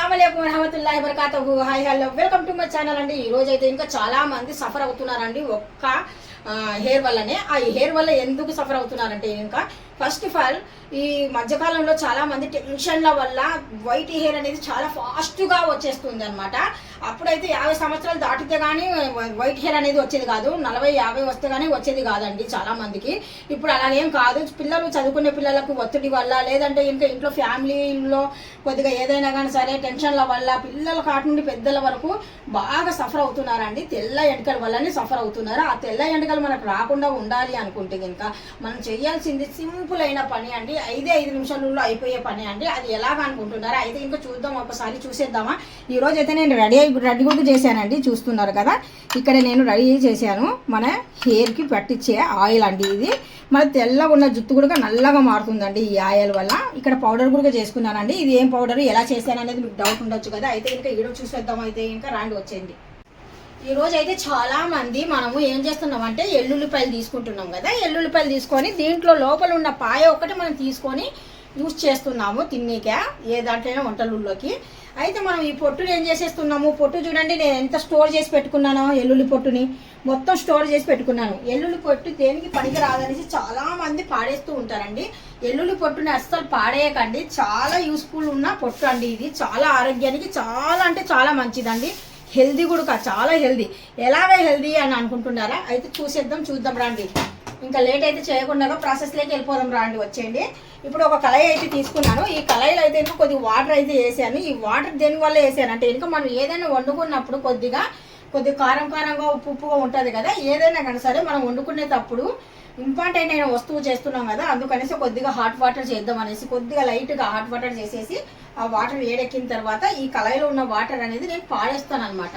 అస్సలాముఅలైకుం వరహమతుల్లాహి వబరకాతుహు. Hi hello, welcome to my channel అండి. ఈ రోజు అయితే ఇంకా చాలా మంది సఫర్ అవుతున్నారండి ఒక్క హెయిర్ వల్లనే. ఆ హెయిర్ వల్ల ఎందుకు సఫర్ అవుతున్నారంటే ఇంకా ఫస్ట్ ఆఫ్ ఆల్ ఈ మధ్యకాలంలో చాలా మంది టెన్షన్ల వల్ల వైట్ హెయిర్ అనేది చాలా ఫాస్ట్గా వచ్చేస్తుంది అనమాట. అప్పుడైతే 50 సంవత్సరాలు దాటితే కానీ వైట్ హెయిర్ అనేది వచ్చేది కాదు, 40-50 వస్తే కానీ వచ్చేది కాదండి చాలా మందికి. ఇప్పుడు అలాగేం కాదు. పిల్లలు చదువుకునే పిల్లలకు ఒత్తిడి వల్ల, లేదంటే ఇంకా ఇంట్లో ఫ్యామిలీలో కొద్దిగా ఏదైనా కానీ సరే టెన్షన్ల వల్ల పిల్లల కాటి నుండి పెద్దల వరకు బాగా సఫర్ అవుతున్నారండి. తెల్ల ఎంటికల వల్లనే సఫర్ అవుతున్నారు. ఆ తెల్ల ఎంటికలు మనకు రాకుండా ఉండాలి అనుకుంటే కనుక మనం చేయాల్సింది సింపుల్ అయిన పని అండి. 5 నిమిషాలలో అయిపోయే పని అండి. అది ఎలాగ అనుకుంటున్నారా? అయితే ఇంకా చూద్దాం, ఒకసారి చూసేద్దామా. ఈ రోజు అయితే నేను రెడీ కూడా చేశానండి. చూస్తున్నారు కదా, ఇక్కడ నేను రెడీ చేశాను. మన హెయిర్కి పట్టించే ఆయిల్ అండి ఇది. మన తెల్లగా ఉన్న జుట్టు కూడా నల్లగా మారుతుందండి ఈ ఆయిల్ వల్ల. ఇక్కడ పౌడర్ కూడా చేసుకున్నానండి. ఇది ఏం పౌడర్, ఎలా చేశాను అనేది మీకు డౌట్ ఉండొచ్చు కదా. అయితే ఇంకా ఈరోజు చూసేద్దాం. అయితే ఇంకా రాండి, వచ్చేయండి. ఈ రోజు అయితే చాలా మంది మనము ఏం చేస్తున్నాం అంటే ఎల్లుల్లిపాయలు తీసుకుంటున్నాం కదా. ఎల్లుల్లిపాయలు తీసుకొని దీంట్లో లోపల ఉన్న పాయ ఒక్కటి మనం తీసుకొని యూజ్ చేస్తున్నాము తిన్నీక, ఏ దాంట్లోనే వంటలలోకి. అయితే మనం ఈ పొట్టుని ఏం చేసేస్తున్నాము, పొట్టు చూడండి నేను ఎంత స్టోర్ చేసి పెట్టుకున్నానో. ఎల్లుల్లి పొట్టుని మొత్తం స్టోర్ చేసి పెట్టుకున్నాను. ఎల్లుల్లి పొట్టు దేనికి పనికి రాదనేసి చాలా మంది పాడేస్తూ ఉంటారండి. ఎల్లుల్లి పొట్టుని అస్సలు పాడేయకండి. చాలా యూస్ఫుల్ ఉన్న పొట్టు అండి ఇది. చాలా ఆరోగ్యానికి చాలా అంటే చాలా మంచిదండి. హెల్దీ కూడా, చాలా హెల్దీ. ఎలాగే హెల్దీ అని అనుకుంటున్నారా? అయితే చూద్దాం రండి. ఇంకా లేట్ అయితే చేయకుండా ప్రాసెస్లోకి వెళ్ళిపోదాం రండి, వచ్చేయండి. ఇప్పుడు ఒక కళాయి అయితే తీసుకున్నాను. ఈ కళాయిలో అయితే ఇంకా కొద్దిగా వాటర్ అయితే వేసాను. ఈ వాటర్ దేనివల్ల వేసాను అంటే ఇంకా మనం ఏదైనా వండుకున్నప్పుడు కొద్దిగా కారంగా ఉప్పుగా ఉంటుంది కదా. ఏదైనా కానీ సరే మనం వండుకునేటప్పుడు ఇంపార్టెంట్ అయిన వస్తువు చేస్తున్నాం కదా, అందుకనేసి కొద్దిగా హాట్ వాటర్ చేద్దాం అనేసి కొద్దిగా లైట్గా హాట్ వాటర్ చేసేసి ఆ వాటర్ వేడెక్కిన తర్వాత ఈ కళాయిలో ఉన్న వాటర్ అనేది నేను పాడేస్తాను అనమాట.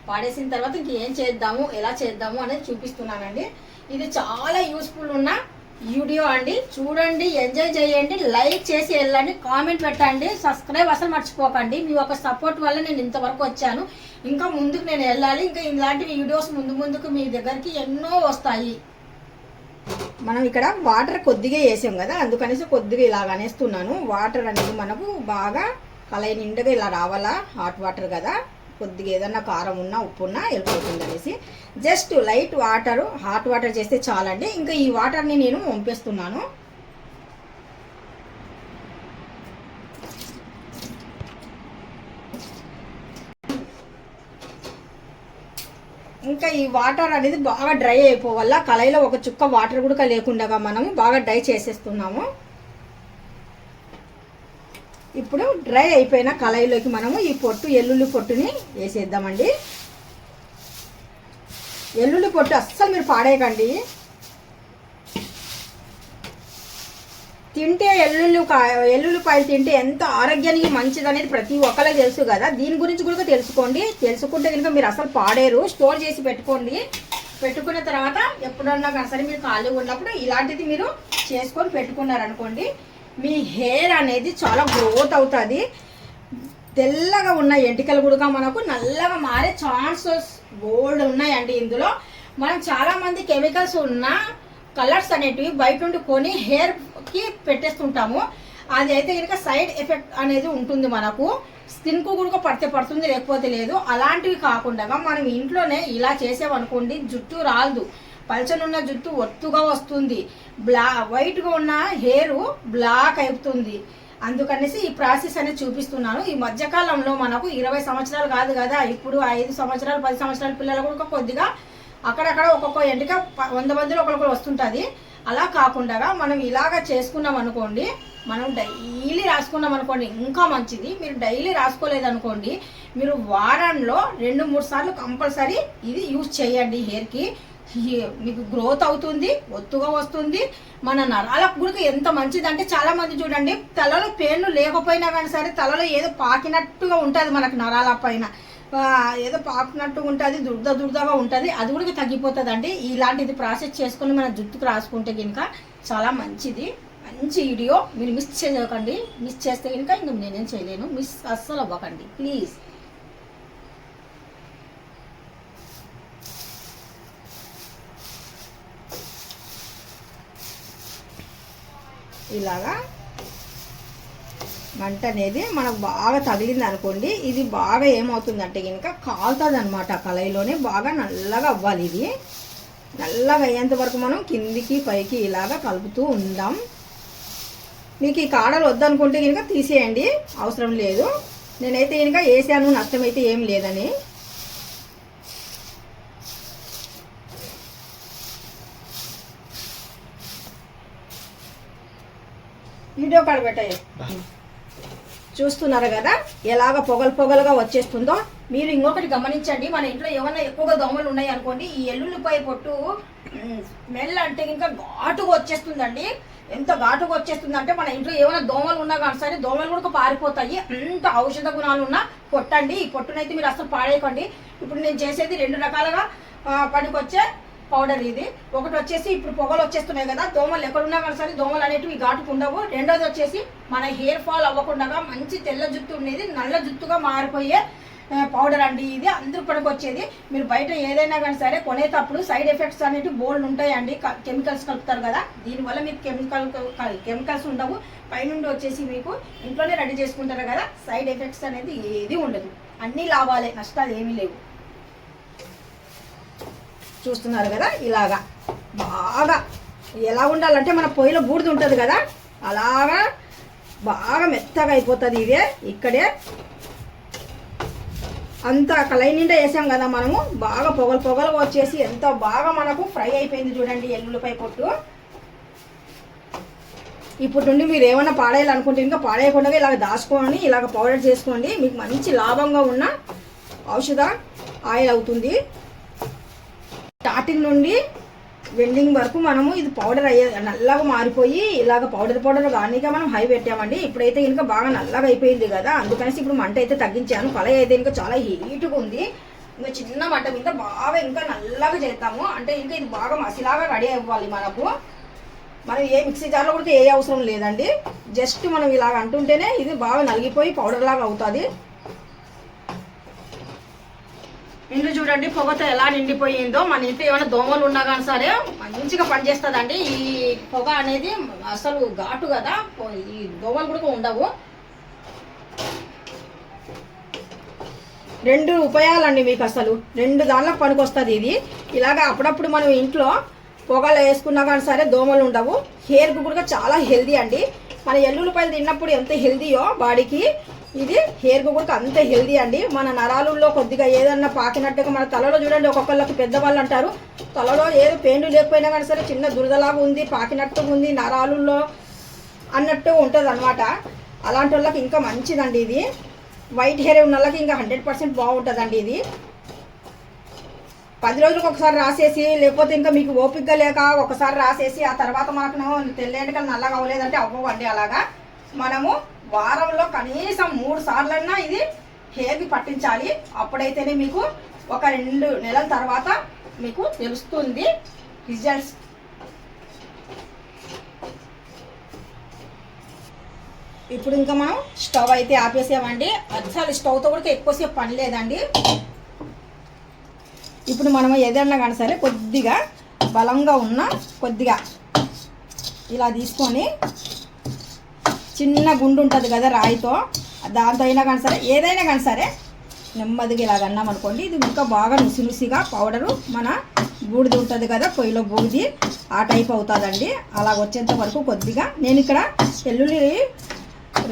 పాడేసిన తర్వాత ఇంకేం చేద్దాము, ఎలా చేద్దాము అనేది చూపిస్తున్నానండి. ఇది చాలా యూస్ఫుల్ ఉన్న వీడియో అండి. చూడండి, ఎంజాయ్ చేయండి, లైక్ చేసి వెళ్ళండి, కామెంట్ పెట్టండి, సబ్స్క్రైబ్ అసలు మర్చిపోకండి. మీ ఒక సపోర్ట్ వల్ల నేను ఇంతవరకు వచ్చాను. ఇంకా ముందుకు నేను వెళ్ళాలి. ఇంకా ఇలాంటి వీడియోస్ ముందుకు మీ దగ్గరికి ఎన్నో వస్తాయి. మనం ఇక్కడ వాటర్ కొద్దిగా వేసాం కదా, అందుకనేసి కొద్దిగా ఇలాగ అనేస్తున్నాను. వాటర్ అనేది మనకు బాగా కళాయి నిండుగా ఇలా రావాలా. హాట్ వాటర్ కదా, కొద్దిగా ఏదన్నా కారం ఉన్నా ఉప్పు ఉన్నా వెళ్ళిపోతుంది అనేసి just light water, hot water చేస్తే చాలండి. ఇంకా ఈ వాటర్ని నేను వంపేస్తున్నాను. ఇంకా ఈ వాటర్ అనేది బాగా డ్రై అయిపోవాల. కళాయిలో ఒక చుక్క వాటర్ కూడా లేకుండా మనము బాగా డ్రై చేసేస్తున్నాము. ఇప్పుడు డ్రై అయిపోయిన కళాయిలోకి మనము ఈ ఎల్లుల్లి పొట్టుని వేసేద్దామండి. ఎల్లుల్లి పొట్టు అస్సలు మీరు తింటే ఎల్లుల్లిపాయలు తింటే ఎంత ఆరోగ్యానికి మంచిది అనేది ప్రతి ఒక్కరికి తెలుసు కదా. దీని గురించి కూడా తెలుసుకోండి. తెలుసుకుంటే కనుక మీరు అసలు పాడేరు. స్టోర్ చేసి పెట్టుకున్న తర్వాత ఎప్పుడన్నా కానీ సరే మీరు ఖాళీగా ఉన్నప్పుడు ఇలాంటిది మీరు చేసుకొని పెట్టుకున్నారనుకోండి, మీ హెయిర్ అనేది చాలా గ్రోత్ అవుతుంది. తెల్లగా ఉన్న ఎంటికలు కూడా మనకు నల్లగా మారే ఛాన్సెస్ బోల్డ్ ఉన్నాయండి. ఇందులో మనం చాలామంది కెమికల్స్ ఉన్న కలర్స్ అనేటివి బయట నుండి కొని హెయిర్కి పెట్టేస్తుంటాము. అది అయితే కనుక సైడ్ ఎఫెక్ట్ అనేది ఉంటుంది. మనకు స్కిన్కు కూడా పడుతుంది, లేకపోతే లేదు. అలాంటివి కాకుండా మనం ఇంట్లోనే ఇలా చేసామనుకోండి, జుట్టు రాలదు. పల్చనున్న జుట్టు ఒత్తుగా వస్తుంది. వైట్గా ఉన్న హెయిర్ బ్లాక్ అయిపోతుంది. అందుకనేసి ఈ ప్రాసెస్ అనేది చూపిస్తున్నాను. ఈ మధ్యకాలంలో మనకు 20 సంవత్సరాలు కాదు కదా, ఇప్పుడు 5 సంవత్సరాలు 10 సంవత్సరాల పిల్లలు కూడా కొద్దిగా అక్కడక్కడ ఒక్కొక్క ఎంటిక 100 మందిలో ఒకరికొకరు వస్తుంటుంది. అలా కాకుండా మనం ఇలాగ చేసుకున్నాం అనుకోండి, మనం డైలీ రాసుకున్నాం అనుకోండి ఇంకా మంచిది. మీరు డైలీ రాసుకోలేదనుకోండి, మీరు వారంలో 2-3 సార్లు కంపల్సరీ ఇది యూజ్ చేయండి. హెయిర్కి మీకు గ్రోత్ అవుతుంది, ఒత్తుగా వస్తుంది. మన నరాలకు కూడా ఎంత మంచిది అంటే చాలా మంది చూడండి, తలలో పేర్లు లేకపోయినా కానీ సరే తలలో ఏదో పాకినట్టుగా ఉంటుంది. మనకు నరాల పైన ఏదో పాకినట్టుగా ఉంటుంది, దురదగా ఉంటుంది. అది కూడా తగ్గిపోతుంది అండి. ఇలాంటిది ప్రాసెస్ చేసుకొని మన జుట్టుకు రాసుకుంటే కనుక చాలా మంచిది. మంచి వీడియో మీరు మిస్ చేయకండి. మిస్ చేస్తే కనుక ఇంకా నేనేం చేయలేను. మిస్ అస్సలు అవ్వకండి ప్లీజ్. ఇలాగా మంట అనేది మనకు బాగా తగిలింది అనుకోండి, ఇది బాగా ఏమవుతుందంటే కనుక కాలుతుంది అనమాట. కళాయిలోనే బాగా నల్లగా అవ్వాలి. ఇది నల్లగా అయ్యేంత వరకు మనం కిందికి పైకి ఇలాగా కలుపుతూ ఉందాం. మీకు ఈ కాడలు వద్దనుకుంటే కనుక తీసేయండి, అవసరం లేదు. నేనైతే కనుక వేసాను, నష్టమైతే ఏం లేదని. వీడియో కాడ పెట్టాయి చూస్తున్నారు కదా ఎలాగ పొగలుగా వచ్చేస్తుందో. మీరు ఇంకొకటి గమనించండి, మన ఇంట్లో ఏమన్నా ఎక్కువగా దోమలు ఉన్నాయి అనుకోండి, ఈ ఎల్లుల్లిపాయ పొట్టు స్మెల్ అంటే ఇంకా ఘాటుగా వచ్చేస్తుందండి. ఎంత ఘాటుగా వచ్చేస్తుంది అంటే మన ఇంట్లో ఏమైనా దోమలు ఉన్నా కానీ సరే దోమలు కూడా పారిపోతాయి. అంత ఔషధ గుణాలు ఉన్న పొట్టండి. ఈ పొట్టునైతే మీరు అసలు పాడేయకండి. ఇప్పుడు నేను చేసేది 2 రకాలుగా పనికొచ్చే పౌడర్ ఇది. ఒకటి వచ్చేసి ఇప్పుడు పొగలు వచ్చేస్తున్నాయి కదా, దోమలు ఎక్కడున్నా కానీ సరే దోమలు అనేటివి ఘాటుకు ఉండవు. రెండోది వచ్చేసి మన హెయిర్ ఫాల్ అవ్వకుండా మంచి తెల్ల జుట్టు ఉండేది నల్ల జుట్టుగా మారిపోయే పౌడర్ అండి ఇది. అందరూ పనికొచ్చేది. మీరు బయట ఏదైనా కానీ సరే కొనేటప్పుడు సైడ్ ఎఫెక్ట్స్ అనేవి బోల్డ్ ఉంటాయండి. కెమికల్స్ కలుపుతారు కదా, దీనివల్ల మీకు కెమికల్స్ ఉండవు. పైనుండి వచ్చేసి మీకు ఇంట్లోనే రెడీ చేసుకుంటారు కదా, సైడ్ ఎఫెక్ట్స్ అనేది ఏది ఉండదు. అన్నీ లాభాలే, నష్టాలు ఏమీ లేవు. చూస్తున్నారు కదా ఇలాగా బాగా ఎలా ఉండాలంటే మన పొయ్యిలో బూడిద ఉంటుంది కదా, అలాగా బాగా మెత్తగా అయిపోతుంది. ఇదే ఇక్కడే అంతా కళాయి నిండా వేసాం కదా మనము, బాగా పొగలుగా వచ్చేసి ఎంత బాగా మనకు ఫ్రై అయిపోయింది చూడండి ఎల్లుల్లిపాయ పొట్టు. ఇప్పుడు నుండి మీరు ఏమైనా పాడేయాలనుకుంటే ఇంకా పాడేయకుండా ఇలాగ దాచుకొని ఇలాగ పౌడర్ చేసుకోండి. మీకు మంచి లాభంగా ఉన్న ఔషధ ఆయిల్ అవుతుంది. స్టార్టింగ్ నుండి వెండింగ్ వరకు మనము ఇది పౌడర్ నల్లగా మారిపోయి ఇలాగ పౌడర్ గానిగా మనం హై పెట్టామండి. ఇప్పుడైతే ఇంకా బాగా నల్లగా అయిపోయింది కదా, అందుకనేసి ఇప్పుడు మంట అయితే తగ్గించాను. కళాయి అయితే ఇంకా చాలా హీట్గా ఉంది. ఇంకా చిన్న మంట మీద బాగా ఇంకా నల్లగా చేద్దాము. అంటే ఇంకా ఇది బాగా మసిలాగా రెడీ అవ్వాలి మనకు. మనం ఏ మిక్సీ జార్లో కూడా ఏ అవసరం లేదండి, జస్ట్ మనం ఇలాగ అంటుంటేనే ఇది బాగా నలిగిపోయి పౌడర్ లాగా అవుతుంది. ఇంట్లో చూడండి పొగతో ఎలా నిండిపోయిందో. మన ఇంట్లో ఏమైనా దోమలు ఉన్నా కానీ సరే మంచిగా పనిచేస్తుందండి. ఈ పొగ అనేది అసలు ఘాటు కదా, ఈ దోమలు కూడా ఉండవు. 2 ఉపయోగాలండి మీకు, అసలు 2 దానిలకు పనికొస్తుంది ఇది. ఇలాగ అప్పుడప్పుడు మనం ఇంట్లో పొగలు వేసుకున్నా కానీ సరే దోమలు ఉండవు. హెయిర్కి కూడా చాలా హెల్దీ అండి. మన ఎల్లుల్లిపాయలు తిన్నప్పుడు ఎంత హెల్దీయో బాడీకి, ఇది హెయిర్కి కూడా అంతే హెల్దీ అండి. మన నరాలలో కొద్దిగా ఏదన్నా పాకినట్టుగా మన తలలో చూడండి, ఒక్కొక్కళ్ళకి పెద్దవాళ్ళు అంటారు తలలో ఏదో పెయిన్ లేకపోయినా కానీ సరే చిన్న దురదలాగా ఉంది, పాకినట్టుగా ఉంది నరాలలో అన్నట్టు ఉంటుంది అనమాట. అలాంటి వాళ్ళకి ఇంకా మంచిదండి ఇది. వైట్ హెయిర్ ఉన్న వాళ్ళకి ఇంకా 100% బాగుంటుందండి ఇది. 10 రోజులకు ఒకసారి రాసేసి, లేకపోతే ఇంకా మీకు ఓపికగా లేక ఒకసారి రాసేసి ఆ తర్వాత మనకు తెల్లేంటికలు నల్లగా అవ్వలేదంటే అవ్వవండి. అలాగా మనము వారంలో కనీసం 3 సార్లన్నా ఇది హెయిర్కి పట్టించాలి. అప్పుడైతేనే మీకు ఒక 2 నెలల తర్వాత మీకు తెలుస్తుంది రిజల్ట్స్. ఇప్పుడు ఇంకా మనం స్టవ్ అయితే ఆపేసామండి. అసలు స్టవ్తో కూడా ఎక్కువసేపు పని లేదండి. ఇప్పుడు మనం ఏదన్నా కానీ సరే కొద్దిగా బలంగా ఉన్న కొద్దిగా ఇలా తీసుకొని చిన్న గుండు ఉంటుంది కదా రాయితో, దాంతో అయినా కానీ సరే ఏదైనా కానీ సరే నెమ్మదిగా ఇలాగ అన్నాం అనుకోండి, ఇది ఇంకా బాగా నుసిగా పౌడరు మన బూడిది ఉంటుంది కదా పొయ్యిలో బూడిది ఆ టైప్ అవుతుందండి. అలా వచ్చేంత వరకు కొద్దిగా నేను ఇక్కడ ఎల్లుల్లి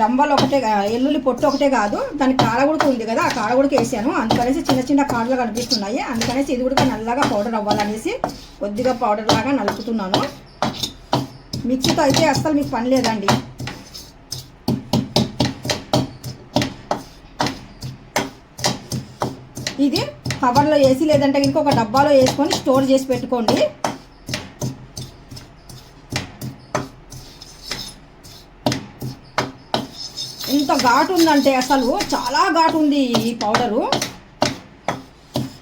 రంబలు ఒకటే, ఎల్లుల్లి పొట్టు ఒకటే కాదు దాని కాడగుడక ఉంది కదా, ఆ కాడగుడక వేసాను. అందుకనేసి చిన్న కాడలు కనిపిస్తున్నాయి. అందుకనేసి ఇది కూడా నల్లగా పౌడర్ అవ్వాలనేసి కొద్దిగా పౌడర్ లాగా నలుపుతున్నాను. మిక్సీతో అయితే అస్సలు మీకు పని లేదండి. ఇది కవర్లో వేసి లేదంటే ఇంకొక డబ్బాలో వేసుకొని స్టోర్ చేసి పెట్టుకోండి. ఇంత ఘాటు ఉందంటే అసలు చాలా ఘాటు ఉంది ఈ పౌడరు.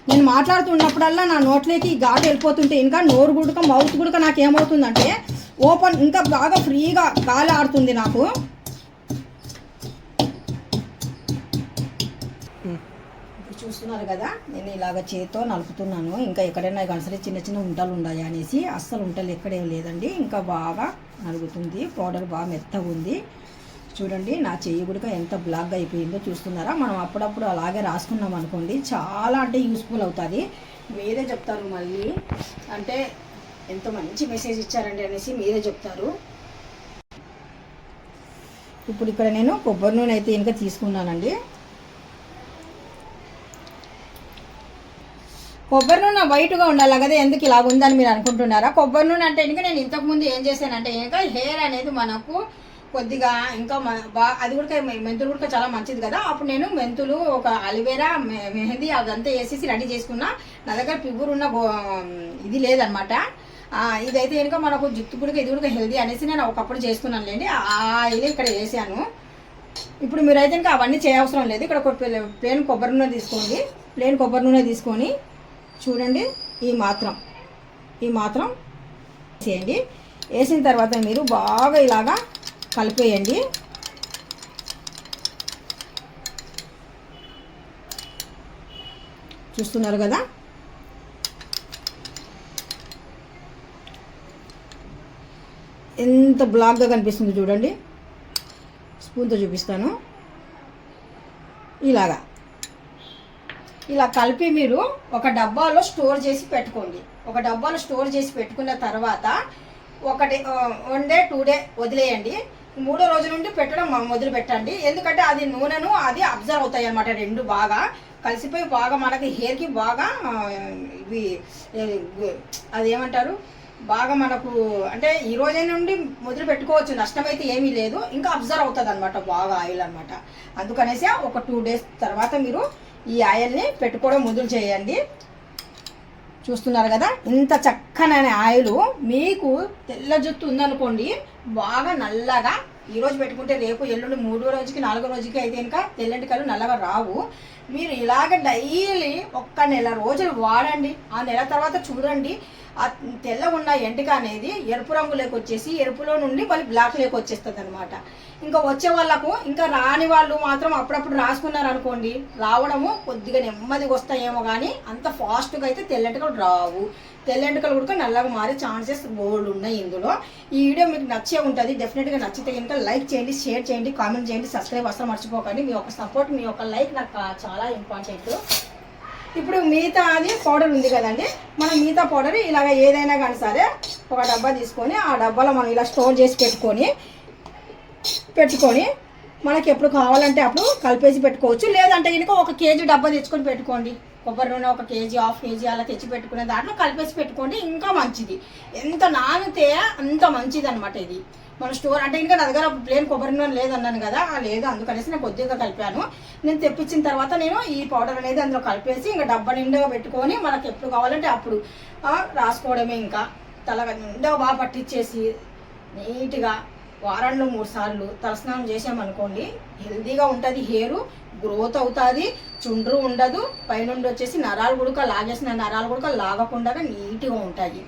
నేను మాట్లాడుతున్నప్పుడల్లా నా నోట్లోకి ఘాటు వెళ్ళిపోతుంటే ఇంకా నోరు గుడక మౌత్ గుడక నాకు ఏమవుతుందంటే ఓపెన్ ఇంకా బాగా ఫ్రీగా గాలి ఆడుతుంది నాకు. చూస్తున్నారు కదా నేను ఇలాగ చేతితో నలుపుతున్నాను. ఇంకా ఎక్కడైనా కనసరి చిన్న ఉంటలు ఉన్నాయి అనేసి అస్సలు ఉంటలు ఎక్కడేం లేదండి. ఇంకా బాగా నలుగుతుంది. పౌడర్ బాగా మెత్తగా ఉంది. చూడండి నా చెయ్యి కూడా ఎంత బ్లాక్గా అయిపోయిందో చూస్తున్నారా. మనం అప్పుడప్పుడు అలాగే రాసుకున్నాం అనుకోండి, చాలా అంటే యూస్ఫుల్ అవుతుంది. మీరే చెప్తారు మళ్ళీ, అంటే ఎంతో మంచి మెసేజ్ ఇచ్చారండి అనేసి మీరే చెప్తారు. ఇప్పుడు ఇక్కడ నేను కొబ్బరి నూనె అయితే ఇంకా తీసుకున్నానండి. కొబ్బరి నూనె వైట్గా ఉండాలి కదా, ఎందుకు ఇలా ఉందని మీరు అనుకుంటున్నారా. కొబ్బరి నూనె అంటే ఇంకా నేను ఇంతకుముందు ఏం చేశానంటే ఇంకా హెయిర్ అనేది మనకు కొద్దిగా ఇంకా అది కూడా మెంతులు కూడా చాలా మంచిది కదా. అప్పుడు నేను మెంతులు, ఒక అలివేరా, మెహందీ అదంతా వేసేసి రెడీ చేసుకున్నా. నా దగ్గర ప్యూర్ ఉన్న ఇది లేదనమాట. ఇదైతే కనుక మనకు జుట్టు కూడా ఇది కూడా హెల్దీ అనేసి నేను ఒకప్పుడు చేసుకున్నాను లేండి. ఆయిల్ ఇక్కడ వేసాను. ఇప్పుడు మీరైతే ఇంకా అవన్నీ చేయవసరం లేదు. ఇక్కడ ఒక ప్లేన్ కొబ్బరి నూనె తీసుకోండి. ప్లేన్ కొబ్బరి నూనె తీసుకొని చూడండి ఈ మాత్రం చేయండి. వేసిన తర్వాత మీరు బాగా ఇలాగా కలిపేయండి. చూస్తున్నారు కదా, ఎంత బ్లాక్గా కనిపిస్తుంది చూడండి. స్పూన్తో చూపిస్తాను. ఇలా కలిపి మీరు ఒక డబ్బాలో స్టోర్ చేసి పెట్టుకోండి. ఒక డబ్బాలో స్టోర్ చేసి పెట్టుకున్న తర్వాత 1 డే 2 డే వదిలేయండి. 3వ రోజు నుండి పెట్టడం మొదలు పెట్టండి. ఎందుకంటే అది నూనెను అది అబ్జర్వ్ అవుతాయి అన్నమాట. రెండు బాగా కలిసిపోయి బాగా మనకి హెయిర్కి బాగా ఇవి అది ఏమంటారు, బాగా మనకు అంటే ఈ రోజు నుండి మొదలు పెట్టుకోవచ్చు, నష్టమైతే ఏమీ లేదు. ఇంకా అబ్జర్వ్ అవుతుంది అనమాట బాగా ఆయిల్ అనమాట. అందుకనేసి ఒక 2 డేస్ తర్వాత మీరు ఈ ఆయిల్ని పెట్టుకోవడం మొదలు చేయండి. చూస్తున్నారు కదా, ఇంత చక్కనైన ఆయిల్. మీకు తెల్ల జుట్టు ఉందనుకోండి, బాగా నల్లగా ఈరోజు పెట్టుకుంటే రేపు ఎల్లుండి 3వ రోజుకి 4వ రోజుకి అయితే ఇంకా తెల్లెంటికలు నల్లగా రావు. మీరు ఇలాగ డైలీ 1 నెల రోజులు వాడండి. ఆ నెల తర్వాత చూడండి ఆ తెల్లగా ఉన్న ఎంటిక అనేది ఎరుపు రంగులోకి వచ్చేసి ఎరుపులో నుండి మళ్ళీ బ్లాక్ లోకి వచ్చేస్తుంది అనమాట. ఇంకా వచ్చే వాళ్ళకు, ఇంకా రాని వాళ్ళు మాత్రం అప్పుడప్పుడు రాసుకున్నారు అనుకోండి, రావడము కొద్దిగా నెమ్మదిగా వస్తాయేమో కానీ అంత ఫాస్ట్గా అయితే తెల్లెంటికలు రావు. తెల్లెంటికలు కూడా నల్లగా మారే ఛాన్సెస్ బోల్డ్ ఉన్నాయి ఇందులో. ఈ వీడియో మీకు నచ్చే ఉంటుంది. డెఫినెట్గా నచ్చితే కనుక లైక్ చేయండి, షేర్ చేయండి, కామెంట్ చేయండి, సబ్స్క్రైబ్ అసలు మర్చిపోకండి. మీ యొక్క సపోర్ట్, మీ యొక్క లైక్ నాకు చాలా ఇంపార్టెంట్. ఇప్పుడు మిగతా అది పౌడర్ ఉంది కదండి, మనం మిగతా పౌడర్ ఇలాగ ఏదైనా కానీ సరే ఒక డబ్బా తీసుకొని ఆ డబ్బాలో మనం ఇలా స్టోర్ చేసి పెట్టుకొని మనకి ఎప్పుడు కావాలంటే అప్పుడు కలిపేసి పెట్టుకోవచ్చు. లేదంటే కనుక 1 కేజీ డబ్బా తెచ్చుకొని పెట్టుకోండి. కొబ్బరి నూనె 1 కేజీ, 1/2 కేజీ అలా తెచ్చి పెట్టుకునే దాంట్లో కలిపేసి పెట్టుకోండి, ఇంకా మంచిది. ఎంత నానితే అంత మంచిది అనమాట. ఇది మన స్టోర్ అంటే ఇంకా నా దగ్గర ప్లేన్ కొబ్బరి నూనె లేదన్నాను కదా, లేదు, అందుకనేసి నేను కొద్దిగా కలిపాను. నేను తెప్పించిన తర్వాత నేను ఈ పౌడర్ అనేది అందులో కలిపేసి ఇంకా డబ్బా నిండుగా పెట్టుకొని మనకు ఎప్పుడు కావాలంటే అప్పుడు రాసుకోవడమే. ఇంకా తల నిండుగా బాగా పట్టించేసి నీట్గా వారంలో 3 సార్లు తలస్నానం చేసామనుకోండి, హెల్తీగా ఉంటుంది. హెయిర్ గ్రోత్ అవుతుంది, చుండ్రు ఉండదు, పైనుండి వచ్చేసి నరాలు కూడా లాగేసిన నరాలు కూడా లాగకుండా నీట్గా ఉంటాయి.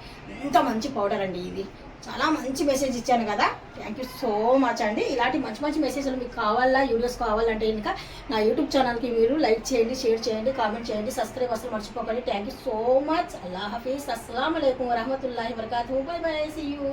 ఎంత మంచి పౌడర్ అండి ఇది. చాలా మంచి మెసేజ్ ఇచ్చాను కదా, థ్యాంక్ యూ సో మచ్ అండి. ఇలాంటి మంచి మంచి మెసేజ్లు మీకు కావాలా, వీడియోస్ కావాలంటే ఇంకా నా యూట్యూబ్ ఛానల్కి మీరు లైక్ చేయండి, షేర్ చేయండి, కామెంట్ చేయండి, సబ్స్క్రైబ్ అసలు మర్చిపోకండి. Thank you so much. అల్లా హఫీజ్. అస్సలాము అలైకుం వరహమతుల్లాహి వబరకాతుహు. Bye bye. See you.